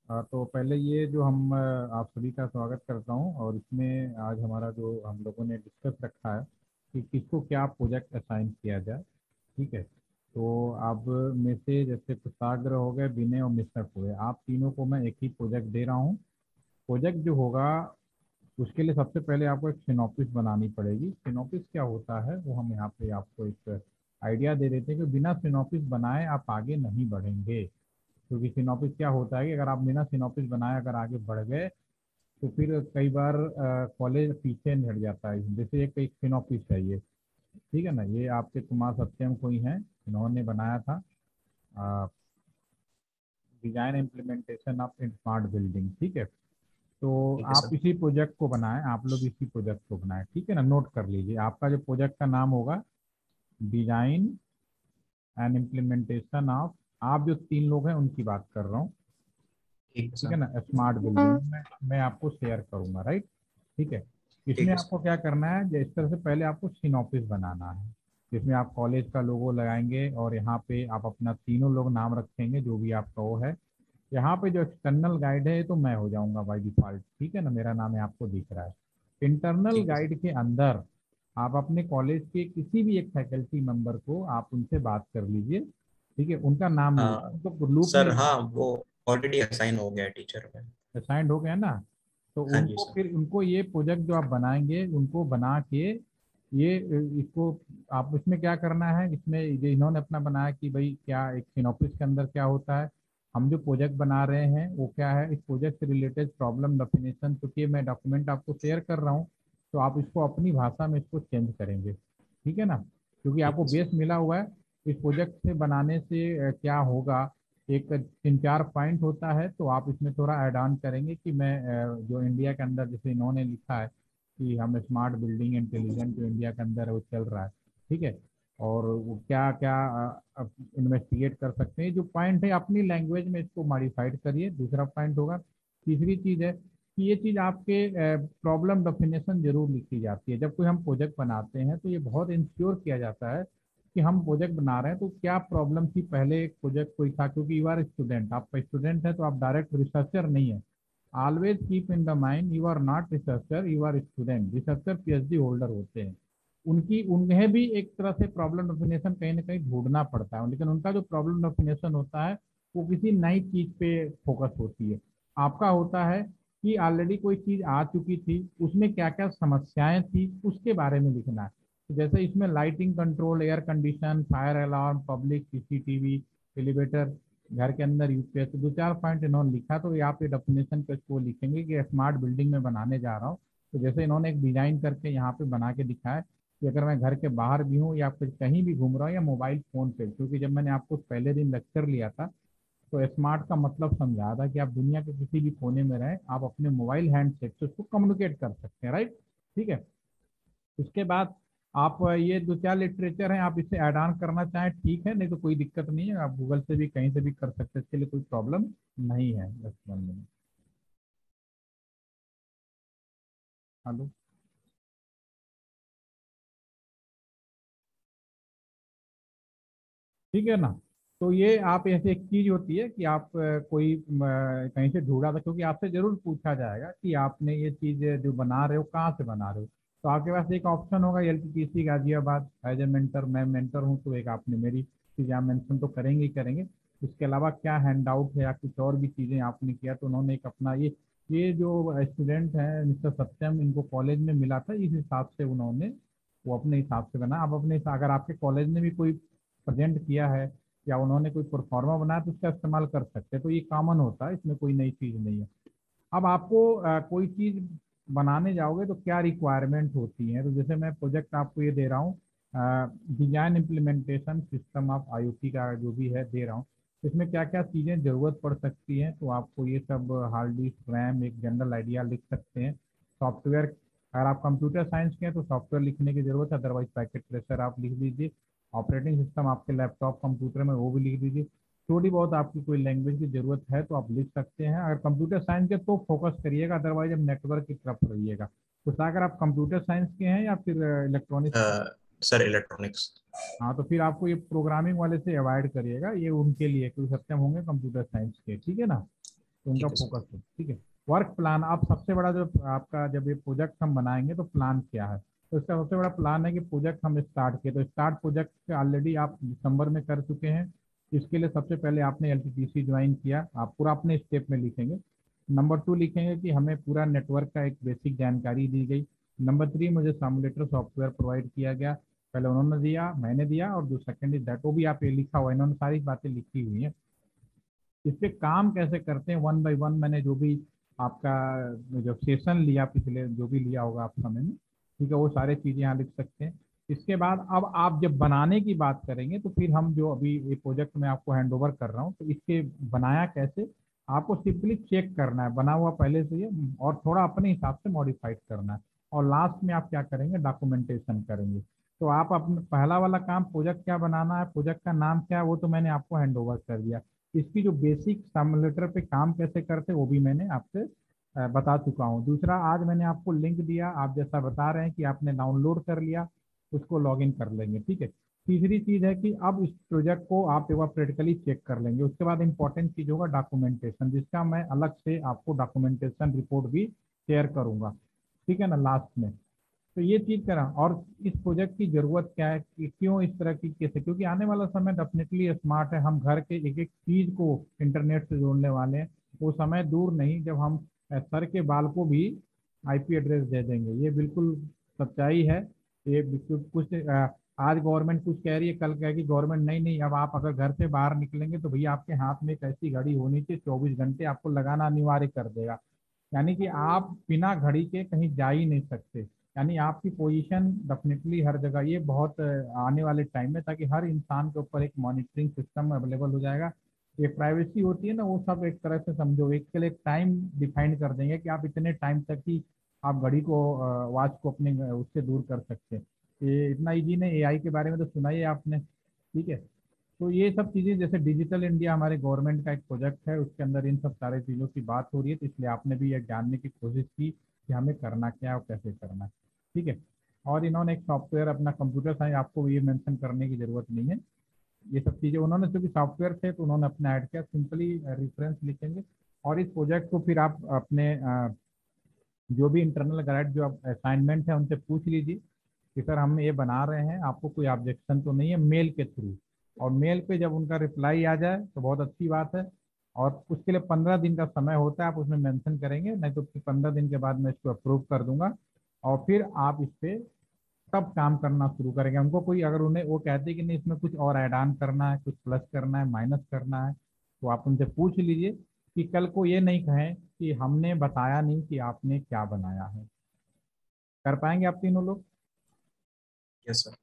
तो पहले ये जो हम आप सभी का स्वागत करता हूँ और इसमें आज हमारा जो हम लोगों ने डिस्कस रखा है कि किसको क्या प्रोजेक्ट असाइन किया जाए। ठीक है। तो आप में से जैसे कुशाग्र हो गए, विनय और मिश्रक हो गए, आप तीनों को मैं एक ही प्रोजेक्ट दे रहा हूँ। प्रोजेक्ट जो होगा उसके लिए सबसे पहले आपको एक सिनॉप्सिस बनानी पड़ेगी। सिनॉप्सिस क्या होता है वो हम यहाँ पे आपको एक आइडिया दे देते हैं कि बिना सिनॉप्सिस बनाए आप आगे नहीं बढ़ेंगे। क्योंकि सिनॉप्सिस क्या होता है कि अगर आप बिना सिनॉप्सिस बनाए अगर आगे बढ़ गए तो फिर कई बार कॉलेज पीछे हट जाता है। जैसे एक एक सिनॉप्सिस है ये, ठीक है ना, ये आपके कुमार सत्यम को ही है, इन्होंने बनाया था design implementation of smart building. ठीक है। तो ठीक है आप सर। इसी प्रोजेक्ट को बनाएं, आप लोग इसी प्रोजेक्ट को बनाएं, ठीक है ना। नोट कर लीजिए, आपका जो प्रोजेक्ट का नाम होगा डिजाइन एंड इम्प्लीमेंटेशन ऑफ, आप जो तीन लोग हैं उनकी बात कर रहा हूँ, ठीक है ठीक है सर। ना, स्मार्ट बिल्डिंग में मैं आपको शेयर करूंगा, राइट। ठीक है। इसमें ठीक है सर। आपको क्या करना है, जिस तरह से पहले आपको सिनॉप्सिस बनाना है जिसमें आप कॉलेज का लोगो लगाएंगे और यहाँ पे आप अपना तीनों लोग नाम रखेंगे जो भी आपका वो है। यहाँ पे जो एक्सटर्नल गाइड है तो मैं हो जाऊंगा बाई डिफॉल्ट, ठीक है ना, मेरा नाम है आपको दिख रहा है। इंटरनल ठीक है सर। गाइड के अंदर आप अपने कॉलेज के किसी भी एक फैकल्टी मेंबर को आप उनसे बात कर लीजिए, ठीक है, उनका नाम लीजिए, हाँ उनको ग्रुप में सर, हाँ वो ऑलरेडी असाइन हो गया है टीचर में। असाइंड हो गया ना। तो हाँ जी उनको सर। फिर उनको ये प्रोजेक्ट जो आप बनाएंगे उनको बना के ये इसको आप इसमें क्या करना है, इसमें जो इन्होंने अपना बनाया कि भाई क्या एक सिनॉप्सिस के अंदर क्या होता है, हम जो प्रोजेक्ट बना रहे हैं वो क्या है, इस प्रोजेक्ट से रिलेटेड प्रॉब्लम डेफिनेशन, क्योंकि मैं डॉक्यूमेंट आपको शेयर कर रहा हूँ तो आप इसको अपनी भाषा में इसको चेंज करेंगे, ठीक है ना। क्योंकि ठीक आपको है सर। बेस मिला हुआ है, इस प्रोजेक्ट से बनाने से क्या होगा, एक तीन चार पॉइंट होता है तो आप इसमें थोड़ा ऐड ऑन करेंगे कि मैं जो इंडिया के अंदर जैसे इन्होंने लिखा है कि हम स्मार्ट बिल्डिंग इंटेलिजेंट जो इंडिया के अंदर है वो चल रहा है, ठीक है, और वो क्या क्या इन्वेस्टिगेट कर सकते हैं, जो पॉइंट है अपनी लैंग्वेज में इसको मॉडिफाइड करिए, दूसरा पॉइंट होगा। तीसरी चीज़ है कि ये चीज़ आपके प्रॉब्लम डेफिनेशन जरूर लिखी जाती है जब कोई हम प्रोजेक्ट बनाते हैं, तो ये बहुत इंश्योर किया जाता है कि हम प्रोजेक्ट बना रहे हैं तो क्या प्रॉब्लम थी, पहले एक प्रोजेक्ट कोई था, क्योंकि यू आर स्टूडेंट, आप स्टूडेंट है तो आप डायरेक्ट रिसर्चर नहीं है। Always keep in the mind you are not researcher, you are student. Researcher PhD holder होते हैं, उनकी उन्हें भी एक तरह से प्रॉब्लम डेफिनेशन कहीं ना कहीं ढूंढना पड़ता है, लेकिन उनका जो प्रॉब्लम डेफिनेशन होता है वो किसी नई चीज पे फोकस होती है। आपका होता है कि ऑलरेडी कोई चीज आ चुकी थी, उसमें क्या क्या समस्याएं थी उसके बारे में लिखना है। तो जैसे इसमें lighting control, air condition, fire alarm, public CCTV, elevator, घर के अंदर यूपीएस, तो दो चार पॉइंट इन्होंने लिखा, तो ये आप ये डेफिनेशन पे इसको लिखेंगे कि स्मार्ट बिल्डिंग में बनाने जा रहा हूँ। तो जैसे इन्होंने एक डिजाइन करके यहाँ पे बना के दिखाया कि अगर मैं घर के बाहर भी हूँ या फिर कहीं भी घूम रहा हूँ या मोबाइल फोन पे, क्योंकि जब मैंने आपको पहले दिन लेक्चर लिया था तो स्मार्ट का मतलब समझा था कि आप दुनिया के किसी भी कोने में रहें, आप अपने मोबाइल हैंडसेट से उसको कम्युनिकेट कर सकते हैं, राइट। ठीक है। उसके बाद आप ये दो चार लिटरेचर हैं, आप इसे ऐड ऑन करना चाहें ठीक है, नहीं तो कोई दिक्कत नहीं है, आप गूगल से भी कहीं से भी कर सकते हैं, इसके लिए कोई प्रॉब्लम नहीं है बस बनने में। हेलो। ठीक है ना। तो ये आप ऐसे एक चीज होती है कि आप कोई कहीं से ढूंढा था, क्योंकि आपसे जरूर पूछा जाएगा कि आपने ये चीज जो बना रहे हो कहाँ से बना रहे हो। तो आपके पास एक ऑप्शन होगा एलटीटीसी गाजियाबाद एज ए मेंटर, मैं मेंटर हूँ, तो एक आपने मेरी चीज़ आप मेंशन तो करेंगे ही करेंगे। उसके अलावा क्या हैंड आउट है या कुछ और भी चीज़ें आपने किया, तो उन्होंने एक अपना ये जो स्टूडेंट हैं मिस्टर सत्यम, इनको कॉलेज में मिला था, इस हिसाब से उन्होंने वो अपने हिसाब से बना। आप अपने अगर आपके कॉलेज ने भी कोई प्रेजेंट किया है या उन्होंने कोई परफॉर्मा बनाया तो उसका इस्तेमाल कर सकते हैं, तो ये कॉमन होता है, इसमें कोई नई चीज़ नहीं है। अब आपको कोई चीज़ बनाने जाओगे तो क्या रिक्वायरमेंट होती है, तो जैसे मैं प्रोजेक्ट आपको ये दे रहा हूँ design implementation system of IoT का जो भी है दे रहा हूँ, इसमें क्या क्या चीज़ें ज़रूरत पड़ सकती हैं, तो आपको ये सब हार्ड डिस्क, रैम, एक जनरल आइडिया लिख सकते हैं। सॉफ्टवेयर, अगर आप कंप्यूटर साइंस के हैं तो सॉफ्टवेयर लिखने की जरूरत है, अदरवाइज पैकेट ट्रेसर आप लिख दीजिए। ऑपरेटिंग सिस्टम आपके लैपटॉप कंप्यूटर में वो भी लिख दीजिए। थोड़ी बहुत आपकी कोई लैंग्वेज की जरूरत है तो आप लिख सकते हैं, अगर कंप्यूटर साइंस के तो फोकस करिएगा, अदरवाइज अब नेटवर्क की तरफ रहिएगा। तो सागर आप कंप्यूटर साइंस के हैं या फिर इलेक्ट्रॉनिक्स? Sir electronics. हाँ, तो फिर आपको ये प्रोग्रामिंग वाले से अवॉइड करिएगा, ये उनके लिए, क्योंकि सत्यम होंगे कंप्यूटर साइंस के, ठीक है ना। तो उनका ठीक है सर। फोकस है। ठीक है। वर्क प्लान, आप सबसे बड़ा जो आपका जब ये प्रोजेक्ट हम बनाएंगे तो प्लान क्या है, तो इसका सबसे बड़ा प्लान है कि प्रोजेक्ट हम स्टार्ट किए, तो स्टार्ट प्रोजेक्ट ऑलरेडी आप दिसंबर में कर चुके हैं। इसके लिए सबसे पहले आपने एलटीटीसी ज्वाइन किया, आप पूरा अपने स्टेप में लिखेंगे। नंबर 2 लिखेंगे कि हमें पूरा नेटवर्क का एक बेसिक जानकारी दी गई। नंबर 3, मुझे सामुलेटर सॉफ्टवेयर प्रोवाइड किया गया, पहले उन्होंने दिया, मैंने दिया, और जो सेकंड इज दैट, वो भी आप ये लिखा हुआ है, इन्होंने सारी बातें लिखी हुई हैं। इस पे काम कैसे करते हैं वन बाय वन, मैंने जो भी आपका जो सेशन लिया पिछले, जो भी लिया होगा आप समय में, ठीक है, वो सारे चीज़ें यहाँ लिख सकते हैं। इसके बाद अब आप जब बनाने की बात करेंगे तो फिर हम जो अभी ये प्रोजेक्ट में आपको हैंड ओवर कर रहा हूँ, तो इसके बनाया कैसे, आपको सिंपली चेक करना है बना हुआ पहले से ही, और थोड़ा अपने हिसाब से मॉडिफाइड करना है। और लास्ट में आप क्या करेंगे, डॉक्यूमेंटेशन करेंगे। तो आप अपना पहला वाला काम, प्रोजेक्ट क्या बनाना है, प्रोजेक्ट का नाम क्या है, वो तो मैंने आपको हैंड ओवर कर दिया। इसकी जो बेसिक सिमुलेटर पे काम कैसे करते वो भी मैंने आपसे बता चुका हूँ। दूसरा, आज मैंने आपको लिंक दिया, आप जैसा बता रहे हैं कि आपने डाउनलोड कर लिया, उसको लॉगिन कर लेंगे। ठीक है। तीसरी चीज़ है कि अब इस प्रोजेक्ट को आप एक बार प्रैक्टिकली चेक कर लेंगे, उसके बाद इंपॉर्टेंट चीज़ होगा डॉक्यूमेंटेशन, जिसका मैं अलग से आपको डॉक्यूमेंटेशन रिपोर्ट भी शेयर करूंगा। ठीक है ना, लास्ट में। तो ये चीज करा, और इस प्रोजेक्ट की जरूरत क्या है, कि क्यों इस तरह की कैसे, क्योंकि आने वाला समय डेफिनेटली स्मार्ट है, हम घर के एक एक चीज को इंटरनेट से जोड़ने वाले हैं। वो समय दूर नहीं जब हम सर के बाल को भी आईपी एड्रेस दे देंगे, ये बिल्कुल सच्चाई है। ये बिल्कुल कुछ आज गवर्नमेंट कुछ कह रही है, कल कहेगी गवर्नमेंट नहीं नहीं, अब आप अगर घर से बाहर निकलेंगे तो भैया आपके हाथ में एक ऐसी घड़ी होनी चाहिए, 24 घंटे आपको लगाना अनिवार्य कर देगा। यानी कि आप बिना घड़ी के कहीं जा ही नहीं सकते, यानी आपकी पोजीशन डेफिनेटली हर जगह, ये बहुत आने वाले टाइम में, ताकि हर इंसान के ऊपर एक मॉनिटरिंग सिस्टम अवेलेबल हो जाएगा। ये प्राइवेसी होती है ना, वो सब एक तरह से समझो, एक के लिए टाइम डिफाइन कर देंगे कि आप इतने टाइम तक ही आप घड़ी को, वॉच को अपने उससे दूर कर सकते हैं। ये इतना ईजी नहीं, एआई के बारे में तो सुना ही है आपने। ठीक है। तो ये सब चीज़ें, जैसे डिजिटल इंडिया हमारे गवर्नमेंट का एक प्रोजेक्ट है, उसके अंदर इन सब सारे चीज़ों की बात हो रही है, तो इसलिए आपने भी ये जानने की कोशिश की कि हमें करना क्या है और कैसे करना है। ठीक है। और इन्होंने एक सॉफ्टवेयर अपना कंप्यूटर साइंस, आपको ये मेंशन करने की जरूरत नहीं है, ये सब चीज़ें उन्होंने, चूंकि सॉफ्टवेयर थे तो उन्होंने अपना ऐड किया, सिंपली रेफरेंस लिखेंगे। और इस प्रोजेक्ट को फिर आप अपने जो भी इंटरनल गाइड जो असाइनमेंट है उनसे पूछ लीजिए कि सर हम ये बना रहे हैं, आपको कोई ऑब्जेक्शन तो नहीं है, मेल के थ्रू। और मेल पे जब उनका रिप्लाई आ जाए तो बहुत अच्छी बात है। और उसके लिए 15 दिन का समय होता है, आप उसमें मेंशन करेंगे, नहीं तो फिर 15 दिन के बाद मैं इसको अप्रूव कर दूंगा। और फिर आप इस पे तब काम करना शुरू करेंगे। उनको कोई, अगर उन्हें वो कहते हैं कि नहीं इसमें कुछ और ऐड ऑन करना है, कुछ प्लस करना है, माइनस करना है, तो आप उनसे पूछ लीजिए, कि कल को ये नहीं कहें कि हमने बताया नहीं कि आपने क्या बनाया है। कर पाएंगे आप तीनों लोग? Yes sir.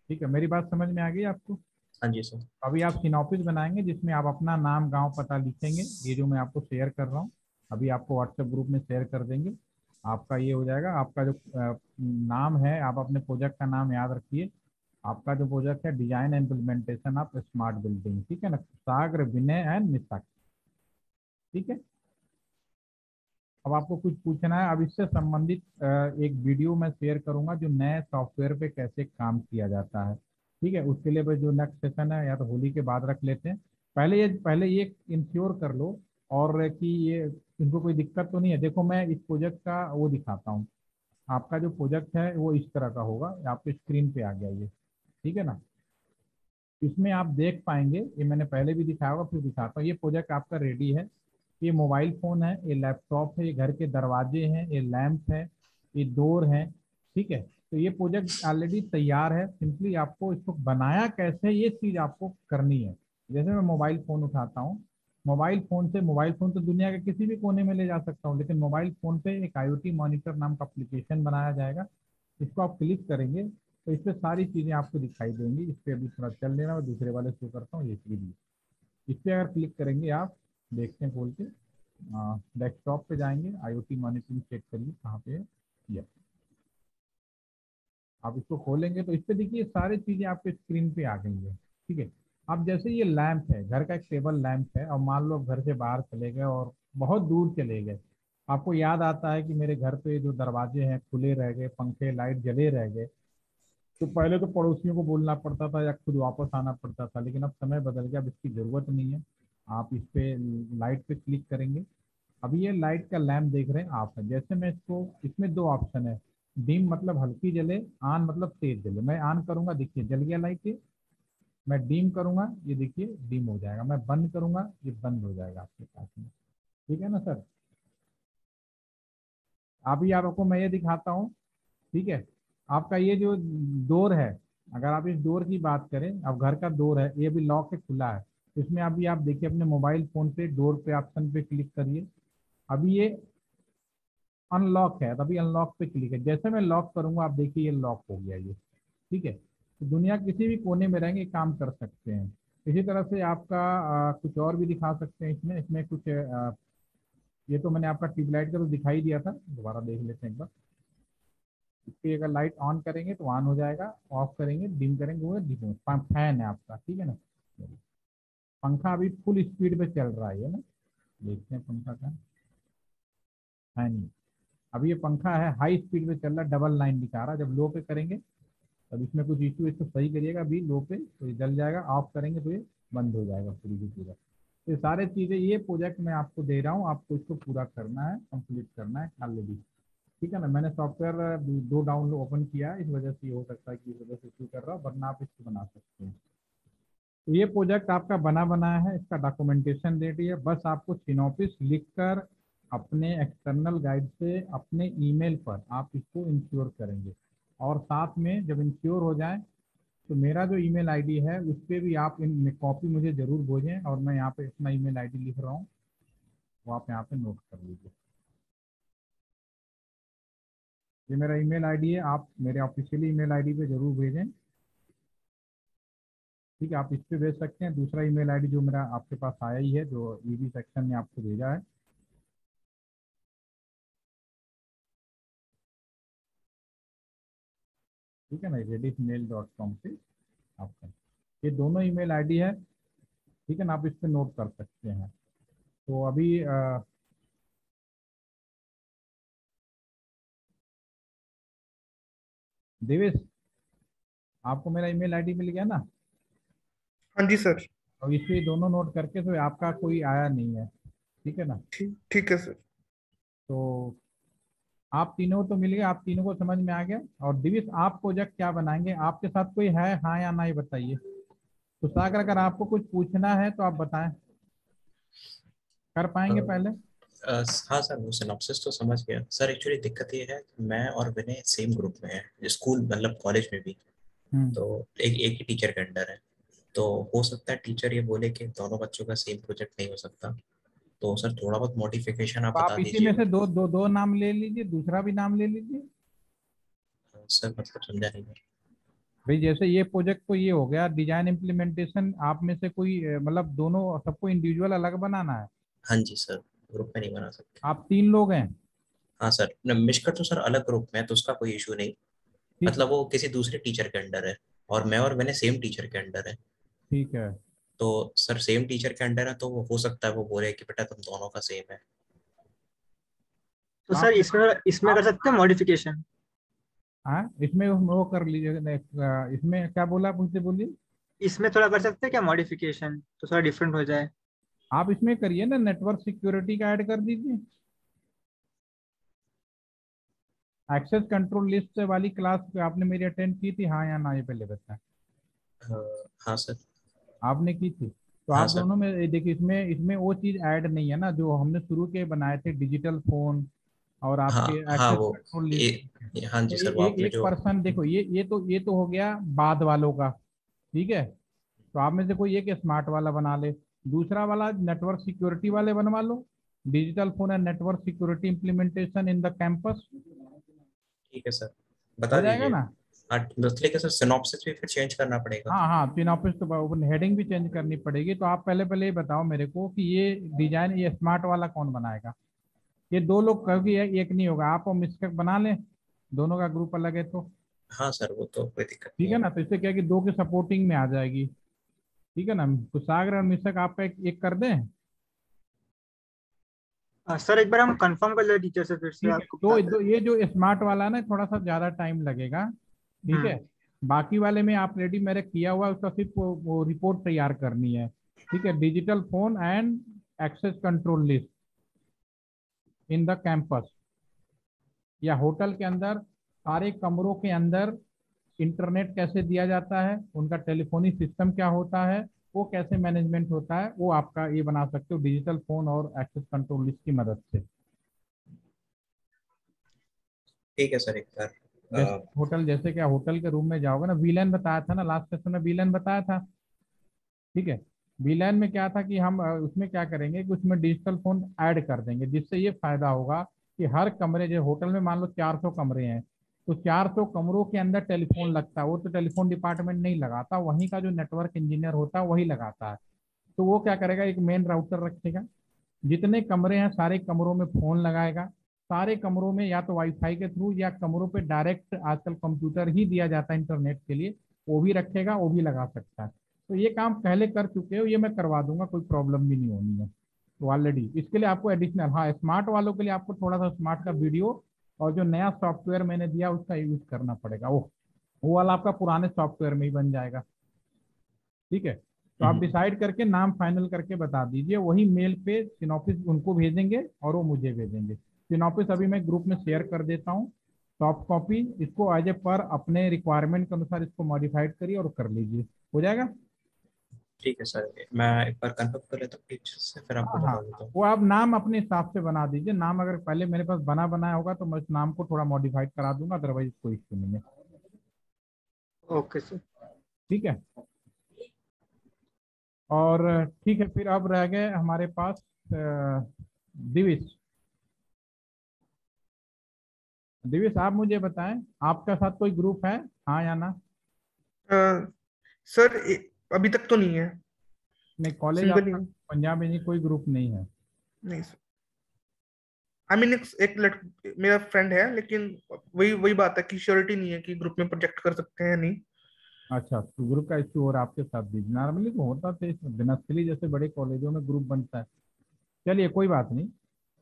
ठीक है, मेरी बात समझ में आ गई आपको? हाँ जी सर। अभी आप सिनॉपिस बनाएंगे जिसमें आप अपना नाम, गांव, पता लिखेंगे, ये जो मैं आपको शेयर कर रहा हूँ, अभी आपको व्हाट्सएप ग्रुप में शेयर कर देंगे। आपका ये हो जाएगा, आपका जो नाम है, आप अपने प्रोजेक्ट का नाम याद रखिए। आपका जो प्रोजेक्ट है, design and implementation of smart building, ठीक है ना, सागर, विनय एंड निशाक। ठीक है। अब आपको कुछ पूछना है, अब इससे संबंधित एक वीडियो मैं शेयर करूंगा, जो नए सॉफ्टवेयर पे कैसे काम किया जाता है। ठीक है, उसके लिए भाई जो नेक्स्ट सेशन है या तो होली के बाद रख लेते हैं। पहले ये इंश्योर कर लो, और कि ये इनको कोई दिक्कत तो नहीं है। देखो, मैं इस प्रोजेक्ट का वो दिखाता हूँ। आपका जो प्रोजेक्ट है वो इस तरह का होगा, आपके स्क्रीन पे आ गया ये। ठीक है ना, इसमें आप देख पाएंगे, ये मैंने पहले भी दिखाया होगा, फिर दिखाता हूँ। ये प्रोजेक्ट आपका रेडी है। ये मोबाइल फ़ोन है, ये लैपटॉप है, ये घर के दरवाजे हैं, ये लैंप है, ये डोर है। ठीक है। तो ये प्रोजेक्ट ऑलरेडी तैयार है, सिंपली आपको इसको बनाया कैसे, ये चीज़ आपको करनी है। जैसे मैं मोबाइल फ़ोन उठाता हूँ, मोबाइल फ़ोन तो दुनिया के किसी भी कोने में ले जा सकता हूँ, लेकिन मोबाइल फ़ोन पे एक IoT मॉनिटर नाम का एप्लीकेशन बनाया जाएगा। इसको आप क्लिक करेंगे तो इस पर सारी चीज़ें आपको दिखाई देंगी। इस पर अभी थोड़ा चल लेना, मैं दूसरे वाले शो करता हूँ, ये चीज़। इस पर अगर क्लिक करेंगे आप, देखते हैं खोल के, डेस्कटॉप पे जाएंगे, IoT मॉनिटरिंग चेक करिए कहाँ पे है। ये आप इसको खोलेंगे तो इस पे देखिए सारी चीज़ें आपके स्क्रीन पे आ गई है। ठीक है। अब जैसे ये लैंप है, घर का एक टेबल लैंप है, और मान लो घर से बाहर चले गए और बहुत दूर चले गए, आपको याद आता है कि मेरे घर पे जो दरवाजे हैं खुले रह गए, पंखे लाइट जले रह गए, तो पहले तो पड़ोसियों को बोलना पड़ता था या खुद वापस आना पड़ता था, लेकिन अब समय बदल गया, अब इसकी ज़रूरत नहीं है। आप इस पे लाइट पे क्लिक करेंगे, अभी ये लाइट का लैम्प देख रहे हैं आप हैं, जैसे मैं इसको, इसमें दो ऑप्शन है, डिम मतलब हल्की जले, ऑन मतलब तेज जले। मैं ऑन करूंगा, देखिए जल गया लाइट ये। मैं डिम करूंगा, ये देखिए डिम हो जाएगा। मैं बंद करूंगा, ये बंद हो जाएगा आपके पास में। ठीक है ना सर। अभी आपको मैं ये दिखाता हूँ। ठीक है, आपका ये जो डोर है, अगर आप इस डोर की बात करें, अब घर का डोर है, ये भी लॉक है, खुला है। इसमें अभी आप देखिए अपने मोबाइल फोन पे डोर पे ऑप्शन पे क्लिक करिए। अभी ये अनलॉक है, तभी अनलॉक पे क्लिक है। जैसे मैं लॉक करूंगा, आप देखिए ये लॉक हो गया ये। ठीक है, तो दुनिया किसी भी कोने में रहेंगे काम कर सकते हैं। इसी तरह से आपका कुछ और भी दिखा सकते हैं इसमें। इसमें कुछ ये तो मैंने आपका ट्यूबलाइट का तो दिखाई दिया था, दोबारा देख लेते हैं एक बार। इसकी अगर लाइट ऑन करेंगे तो ऑन हो जाएगा, ऑफ करेंगे डिम करेंगे वो डिम। फैन है आपका, ठीक है ना। पंखा अभी फुल स्पीड पे चल रहा है ये ना, देखते हैं पंखा का। है नहीं, अभी ये पंखा है हाई स्पीड पे चल रहा है, डबल लाइन दिखा रहा है। जब लो पे करेंगे तब इसमें कुछ इशू, इसको सही करिएगा। अभी लो पे तो ये जल जाएगा, ऑफ करेंगे तो ये बंद हो जाएगा पूरी की पूरा। ये सारे चीज़ें, ये प्रोजेक्ट मैं आपको दे रहा हूँ, आपको इसको पूरा करना है, कंप्लीट करना है ऑलरेडी। ठीक है ना। मैंने सॉफ्टवेयर दो डाउनलोड ओपन किया है, इस वजह से ये हो सकता है कि इस वजह से इशू कर रहा हो, वरना आप इसको बना सकते हैं। तो ये प्रोजेक्ट आपका बना बनाया है, इसका डॉक्यूमेंटेशन रेडी है। बस आपको सिनॉपिस लिखकर अपने एक्सटर्नल गाइड से अपने ईमेल पर आप इसको इंश्योर करेंगे। और साथ में जब इंश्योर हो जाए तो मेरा जो ईमेल आईडी है उस पर भी आप इन कॉपी मुझे ज़रूर भेजें, और मैं यहाँ पे अपना ईमेल आईडी लिख रहा हूँ, वो आप यहाँ पे नोट कर लीजिए। ये मेरा ईमेल आईडी है, आप मेरे ऑफिशियली ईमेल आईडी पे ज़रूर भेजें। ठीक है, आप इस पे भेज सकते हैं। दूसरा ईमेल आईडी जो मेरा आपके पास आया ही है, जो ईबी सेक्शन ने आपको भेजा है। ठीक है ना, redismail.com पे आपका ये दोनों ईमेल आईडी है। ठीक है ना, आप इस पे नोट कर सकते हैं। तो अभी देवेश, आपको मेरा ईमेल आईडी मिल गया ना। हाँ जी सर। और इस पे दोनों नोट करके, तो आपका कोई आया नहीं है। ठीक है ना। ठीक ठीक है सर। तो आप तीनों तो मिल गए, आप तीनों को समझ में आ गया। और दिविश, आप प्रोजेक्ट क्या बनाएंगे, आपके साथ कोई है, हाँ या ना, ये बताइए। तो सागर, अगर आपको कुछ पूछना है तो आप बताएं, कर पाएंगे पहले। हाँ सर, वो सिनॉप्सिस तो समझ गया सर। एक्चुअली दिक्कत ये है कि मैं और विनय सेम ग्रुप में है, स्कूल मतलब कॉलेज में भी। हम्म। तो एक एक ही टीचर के अंडर है। तो हो सकता है टीचर ये बोले कि दोनों बच्चों का सेम प्रोजेक्ट नहीं हो सकता। तो सर थोड़ा बहुत मॉडिफिकेशन आप तो आप बता इसी में दीजिएगा। से दो दो दो नाम ले लीजिए, दूसरा भी नाम ले लीजिए। सर मतलब समझा नहीं मैं। भाई जैसे ये प्रोजेक्ट तो ये हो गया डिजाइन इम्प्लीमेंटेशन, आप में से कोई मतलब दोनों, सबको इंडिविजुअल अलग बनाना है। हाँ जी सर, ग्रुप में नहीं बना सकते। आप तीन लोग हैं। हाँ सर, मिशकर तो सर अलग ग्रुप में है, तो उसका कोई इशू नहीं। ठीक है। मतलब वो किसी दूसरे टीचर के अंडर है, और मैं और विनय सेम टीचर के अंडर है। ठीक है। तो सर सेम टीचर के अंडर है, तो वो हो सकता है वो बोले कि बेटा तुम दोनों का सेम है। तो तो सर आप इसमें इसमें कर आप सकते हैं मॉडिफिकेशन। हाँ, इसमें वो कर लीजिए। इसमें क्या बोला आप, मुझसे बोलिए। इसमें थोड़ा कर सकते हैं क्या मॉडिफिकेशन, तो थोड़ा डिफरेंट हो जाए। आप इसमें करिए ना, नेटवर्क सिक्योरिटी का ऐड कर दीजिए। एक्सेस कंट्रोल लिस्ट वाली क्लास पे आपने मेरी अटेंड की थी, हाँ या ना, ये पहले बताएं। हाँ सर। आपने की थी, तो हाँ आप सर। दोनों में देखिए, इसमें इसमें वो चीज़ ऐड नहीं है ना जो हमने शुरू के बनाए थे, डिजिटल फोन और हाँ आपके हाँ एक्सेस वो कंट्रोल लिस्ट। हाँ तो जी सर, वो आपने एक जो। पर्सन देखो, ये तो हो गया बाद वालों का। ठीक है, तो आप में से कोई एक स्मार्ट वाला बना ले, दूसरा वाला नेटवर्क सिक्योरिटी वाले बनवा लो, digital phone and network security implementation in the campus. ठीक है सर, बता हो जाएगा दीजिए। ना। हाँ बस, लेकिन सर सिनॉप्सिस भी फिर चेंज करना पड़ेगा। हाँ हाँ, तीन ऑफिस तो ओपन, हेडिंग भी चेंज करनी पड़ेगी। तो आप पहले पहले ये बताओ मेरे को कि ये डिजाइन, ये स्मार्ट वाला कौन बनाएगा। ये दो लोग, क्योंकि ये एक नहीं होगा, आप और मिस्टेक बना लें, दोनों का ग्रुप अलग है तो। हाँ सर, वो तो कोई दिक्कत ठीक नहीं है है। ना, तो इससे क्या है कि दो के सपोर्टिंग में आ जाएगी। ठीक है ना, तो सागर और मिस्टेक आपका एक कर दें। सर एक बार हम कंफर्म कर ले टीचर से, फिर से ठीक है, आपको तो बताते हैं। ये जो स्मार्ट वाला है ना, थोड़ा सा ज़्यादा टाइम लगेगा। ठीक है, हम्म। बाकी वाले में आप रेडी मेरे किया हुआ है, उसका सिर्फ वो रिपोर्ट तैयार करनी है। ठीक है, digital phone and access control list. In the campus, या होटल के अंदर सारे कमरों के अंदर इंटरनेट कैसे दिया जाता है, उनका टेलीफोनी सिस्टम क्या होता है, वो कैसे मैनेजमेंट होता है, वो आपका ये बना सकते हो डिजिटल फोन और एक्सेस कंट्रोल लिस्ट की मदद से। ठीक है सर, एक बार जैसे होटल, जैसे क्या होटल के रूम में जाओगे ना, वीलैन बताया था ना लास्ट सेशन में, वीलैन बताया था। ठीक है, वीलैन में क्या था कि हम उसमें क्या करेंगे कि उसमें डिजिटल फोन ऐड कर देंगे, जिससे ये फायदा होगा कि हर कमरे, जो होटल में मान लो 400 कमरे हैं, तो 400 कमरों के अंदर टेलीफोन लगता है, वो तो टेलीफोन डिपार्टमेंट नहीं लगाता, वहीं का जो नेटवर्क इंजीनियर होता है वही लगाता है। तो वो क्या करेगा, एक मेन राउटर रखेगा, जितने कमरे हैं सारे कमरों में फोन लगाएगा, सारे कमरों में या तो वाईफाई के थ्रू या कमरों पे डायरेक्ट आजकल कंप्यूटर ही दिया जाता है इंटरनेट के लिए, वो भी रखेगा, वो भी लगा सकता है। तो ये काम पहले कर चुके हो, ये मैं करवा दूंगा, कोई प्रॉब्लम भी नहीं होनी है। तो ऑलरेडी इसके लिए आपको एडिशनल, हाँ स्मार्ट वालों के लिए आपको थोड़ा सा स्मार्ट का वीडियो और जो नया सॉफ्टवेयर मैंने दिया उसका यूज करना पड़ेगा, वो वाला आपका पुराने सॉफ्टवेयर में ही बन जाएगा। ठीक है, तो आप डिसाइड करके नाम फाइनल करके बता दीजिए, वही मेल पे सिनॉपिस उनको भेजेंगे और वो मुझे भेजेंगे। सिनॉपिस अभी मैं ग्रुप में शेयर कर देता हूँ, सॉफ्ट कॉपी, इसको एज ए पर अपने रिक्वायरमेंट के अनुसार इसको मॉडिफाइड करिए और कर लीजिए, हो जाएगा। ठीक है सर, मैं एक बार कंफर्म कर लेता हूँ टीचर से, फिर आपको हाँ हाँ, बता देता हूँ। वो आप नाम अपने हिसाब से बना दीजिए, नाम अगर पहले मेरे पास बना बनाया होगा तो मैं उस नाम को थोड़ा मॉडिफाइड करा दूंगा, अदरवाइज कोई इश्यू नहीं है। Okay sir. ठीक है, और ठीक है, फिर अब रह गए हमारे पास दिविश। दिवेश आप मुझे बताएं, आपका साथ कोई ग्रुप है, हाँ या ना? सर अभी तक तो नहीं है, नहीं, कॉलेज सिंगल ही आपका हूँ। पंजाब में नहीं, कोई ग्रुप नहीं है? नहीं सर, आई मीन एक मेरा फ्रेंड है, लेकिन वही वही बात है कि श्योरिटी नहीं है कि ग्रुप में प्रोजेक्ट कर सकते हैं या नहीं। अच्छा, तो ग्रुप का इश्यू और आपके साथ भी नॉर्मली तो होता थे, दिनस्थली जैसे बड़े कॉलेजों में ग्रुप बनता है। चलिए कोई बात नहीं,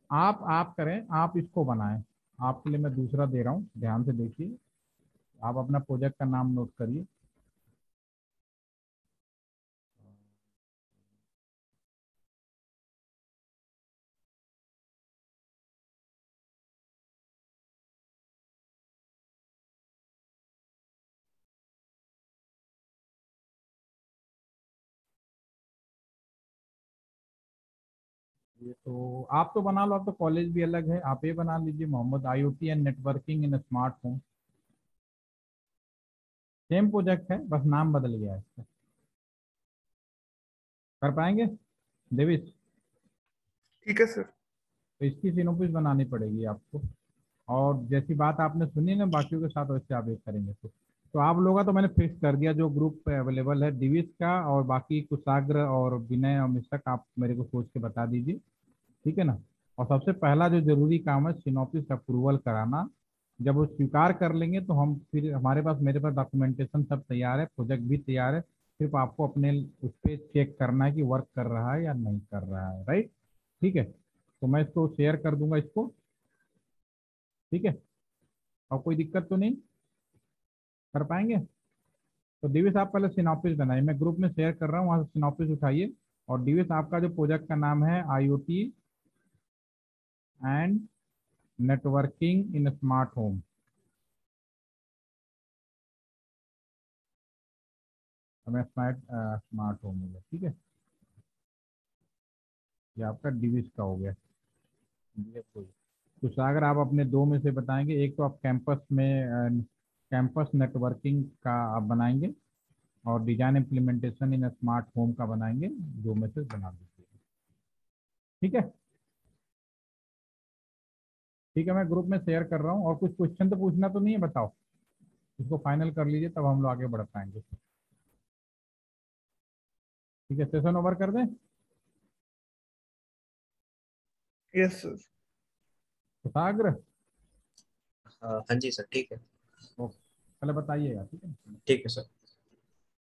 आप करें, आप इसको बनाएं। आपके लिए मैं दूसरा दे रहा हूँ, ध्यान से देखिए, आप अपना प्रोजेक्ट का नाम नोट करिए। ये तो आप तो बना लो, आप तो कॉलेज भी अलग है, आप ये बना लीजिए, Mohammad IoT and networking in smart home. Same project है, बस नाम बदल गया है इसका। कर पाएंगे देविश? ठीक है सर। तो इसकी सिनोपिस बनानी पड़ेगी आपको, और जैसी बात आपने सुनी ना बाकियों के साथ, वैसे आप एक करेंगे तो आप लोगों का तो मैंने फिक्स कर दिया, जो ग्रुप पे अवेलेबल है दिविश का, और बाकी कुशाग्र और विनय और मिश्रक आप मेरे को सोच के बता दीजिए। ठीक है ना? और सबसे पहला जो जरूरी काम है सिनोपिस अप्रूवल कराना। जब वो स्वीकार कर लेंगे तो हम फिर, हमारे पास, मेरे पास डॉक्यूमेंटेशन सब तैयार है, प्रोजेक्ट भी तैयार है, सिर्फ आपको अपने उस पर चेक करना है कि वर्क कर रहा है या नहीं कर रहा है, राइट? ठीक है, तो मैं इसको शेयर कर दूंगा इसको। ठीक है, और कोई दिक्कत तो नहीं, कर पाएंगे? तो दिवेश आप पहले सिनॉप्सिस बनाइए, मैं ग्रुप में शेयर कर रहा हूँ, वहाँ से सिनॉप्सिस उठाइए। और दिवेश आपका जो प्रोजेक्ट का नाम है IoT and networking in smart home, हमें स्मार्ट स्मार्ट होम हो गया। ठीक है, ये आपका दिवेश का हो गया। ये कोई तो सागर आप अपने दो में से बताएंगे, एक तो आप कैंपस में कैंपस नेटवर्किंग का आप बनाएंगे, और डिजाइन इम्प्लीमेंटेशन इन स्मार्ट होम का बनाएंगे, दो में से बना दीजिए। ठीक है, ठीक है, मैं ग्रुप में शेयर कर रहा हूँ, और कुछ क्वेश्चन तो पूछना तो नहीं है, बताओ। इसको फाइनल कर लीजिए, तब हम लोग आगे बढ़ पाएंगे। ठीक है, सेशन ओवर कर दें? Yes sir. तो सागर, हाँ जी सर, ठीक है। ओके, पहले बताइएगा, ठीक है? ठीक है सर।